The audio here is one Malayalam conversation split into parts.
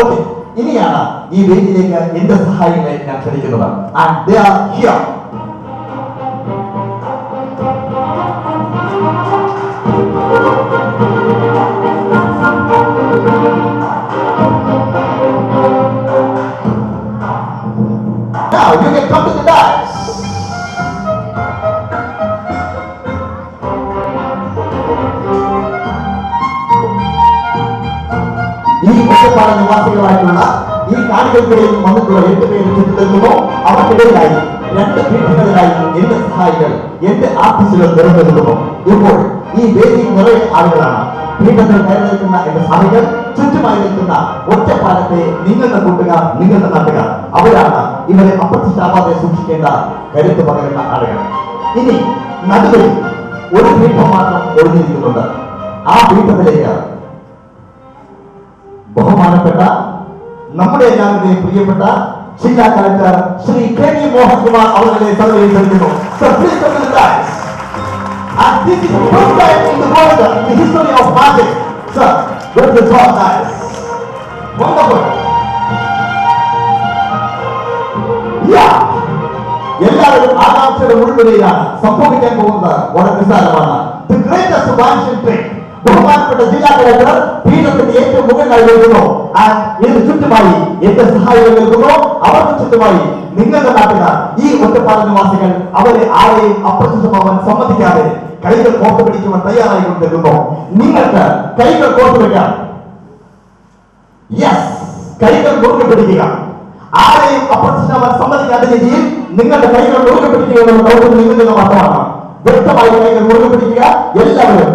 ഓക്കെ, ഇനിയാണ് ഈ വേദിയിലേക്ക് എന്റെ സഹായികളെ ഞാൻ ക്ഷണിക്കുന്നത്. And they are here. Now you can come to the dais. ഈ ഒറ്റപ്പാല നിവാസികളായിട്ടുള്ള ഈ കാണികൾക്കിടയിൽ വന്നിട്ടുള്ള 8 പേര് ചുറ്റിനിൽക്കുന്നു. അവർക്കിടയിലായി 2 പീഠങ്ങളിലായി എന്റെ സഹായികൾ, എന്റെ ആർട്ടിസ്റ്റുകൾ നിറഞ്ഞു നിൽക്കുന്നു. ഇപ്പോൾ ഈ വേദി നിറയെ ആളുകളാണ്. പീഠത്തിൽ കയറി നിൽക്കുന്ന എന്റെ സഹായികൾ, ചുറ്റുമായി നിൽക്കുന്ന ഒറ്റപ്പാലത്തെ നിങ്ങളുടെ കൂട്ടുകാർ, നിങ്ങളുടെ നാട്ടുകാർ, അവരാണ് ഇവരെ അപ്രത്യക്ഷമാവാതെ സൂക്ഷിക്കേണ്ട കരുത്ത് പകരുന്ന ആളുകൾ. ഇനി നടുവിൽ ഒരു പീഠം മാത്രം ഒഴിഞ്ഞിരിക്കുന്നുണ്ട്. ആ പീഠത്തിലേക്ക് ബഹുമാനപ്പെട്ട നമ്മുടെ എല്ലാവരുടെയും പ്രിയപ്പെട്ട ജില്ലാ കളക്ടർ ശ്രീ KV മോഹൻകുമാർ അവരുടെ സർവീസ് നൽകുന്നു. And this is the first time in the world in the history of magic. Sir, with the top dice. Wonderful. Yeah. എല്ലാവരും ആകാംക്ഷയുടെ മുൾമുനയിലാണ്. സംഭവിക്കാൻ പോകുന്നത് വളരെ നിസ്സാരമാണ്. The greatest vanishing trick. ബഹുമാനപ്പെട്ട ജില്ലാ കളക്ടർ പീഠത്തിന്റെ ഏറ്റവും മുകളിലായി നിൽക്കുന്നു. ഇതിന് ചുറ്റുമായി എന്റെ സഹായികൾ നിൽക്കുന്നു. അവർക്ക് ചുറ്റുമായി നിങ്ങളുടെ നാട്ടുകാർ, ഈ ഒറ്റപ്പാല നിവാസികൾ, അവരെ ആരെയും അപ്രത്യക്ഷമാവാൻ സമ്മതിക്കാതെ കൈകൾ കോർത്തു പിടിക്കുവാൻ തയ്യാറായിക്കൊണ്ട് നിൽക്കുന്നു. നിങ്ങൾക്ക് കൈകൾ കോർത്തു വയ്ക്കാം. യെസ്, കൈകൾ മുറുകെ പിടിക്കുക. ആരെയും അപ്രത്യക്ഷമാവാൻ സമ്മതിക്കാത്ത രീതിയിൽ നിങ്ങളുടെ കൈകൾ മുറുകെ പിടിക്കുക എന്നുള്ള ദൗത്യം നിങ്ങളുടെ മാത്രമാണ്. വ്യക്തമായി കൈകൾ മുറുകെ പിടിക്കുക. എല്ലാവരും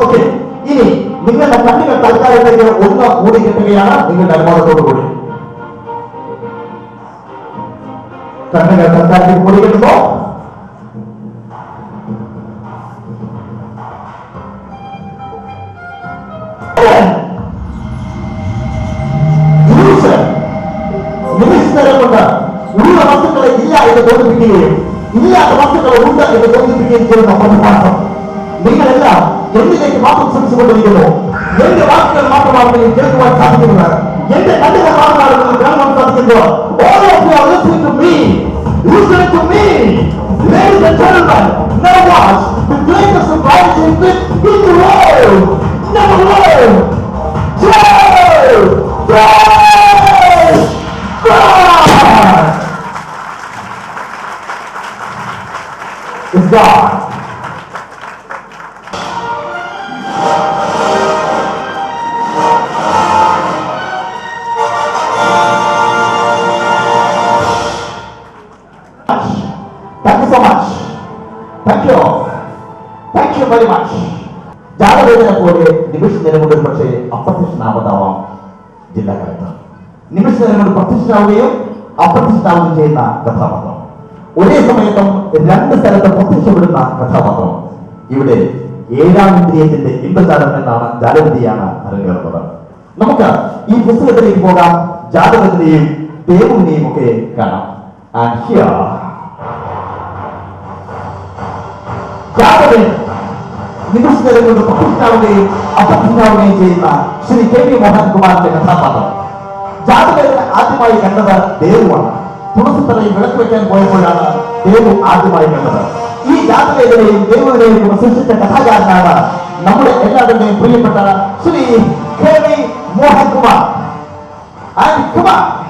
ഓക്കെ. ഇനി നിങ്ങളുടെ കണ്ണുകൾ തൽക്കാലത്തേക്ക് ഒന്ന് മൂടി കെട്ടുകയാണ് നിങ്ങളുടെ അനുവാദത്തോടു കൂടി. കണ്ണുകൾ തൽക്കാലത്തേക്ക് മൂടി കെട്ടുമ്പോ നിമിഷനേരം കൊണ്ട് ഉള്ള വസ്തുക്കളെ ഇല്ല എന്ന് തോന്നിപ്പിക്കുകയും ഇല്ലാത്ത വസ്തുക്കളെ ഉണ്ട് എന്ന് തോന്നിപ്പിക്കുകയും ചെയ്യുന്ന പ്രതിഭാസം. നിങ്ങളെല്ലാം എന്നിലേക്ക് മാത്രം ശ്രമിച്ചുകൊണ്ടിരിക്കുന്നു. എന്റെ വാക്കുകൾ മാത്രമാണ് നിങ്ങൾ കേൾക്കുവാൻ സാധിക്കുന്നത്. എന്റെ കണ്ണുകൾ മാത്രമാണ് നിങ്ങൾ കാണുവാൻ സാധിക്കുന്നത്. All of you are listening to me. Listen to me. Ladies and gentlemen, now watch the greatest vanishing trick in the world. Number 1, 2, 3, 4. It's gone. Thank you so much. Thank you. Thank you very much. ജാതവേദന പോലെ നിമിഷ നേരം കൊണ്ട് പക്ഷേ അപ്രത്യക്ഷനാവതാവാം ജില്ലാ കളക്ടർ. നിമിഷ നേരം കൊണ്ട് പ്രത്യക്ഷനാവുകയും അപ്രത്യക്ഷനാവുകയും ചെയ്യുന്ന കഥാപാത്രം. ഒരേ സമയത്തും 2 സ്ഥലത്ത് പ്രത്യക്ഷപ്പെടുന്ന കഥാപാത്രം. ഇവിടെ 7ാം ഇന്ദ്രിയത്തിന്റെ ഇമ്പജാലം എന്നാണ് ജാലവിദ്യയാണ് അരങ്ങേറുന്നത്. നമുക്ക് ഈ പുസ്തകത്തിലേക്ക് പോകാം. ജാതകത്തിനെയും ദേവുവിനെയും ഒക്കെ കാണാം. And here നിമിഷനേരം കൊണ്ട് പ്രത്യക്ഷനാവുകയും അപ്രത്യക്ഷനാവുകയും ചെയ്യുന്ന ശ്രീ KV മോഹൻകുമാറിന്റെ കഥാപാത്രം. ജാതകത്തിൽ ആദ്യമായി കണ്ടത് ദേവുവാണ്. തുളസിത്തറയിൽ വിളക്ക് വെക്കാൻ പോയപ്പോഴാണ് ദേവു ആദ്യമായി കണ്ടത്. ഈ ജാതകത്തിനെയും ദേവുവിനെയും സൃഷ്ടിച്ച കഥാകാരനാണ് നമ്മുടെ എല്ലാവരുടെയും പ്രിയപ്പെട്ട Shri KV Mohankumar. And come on.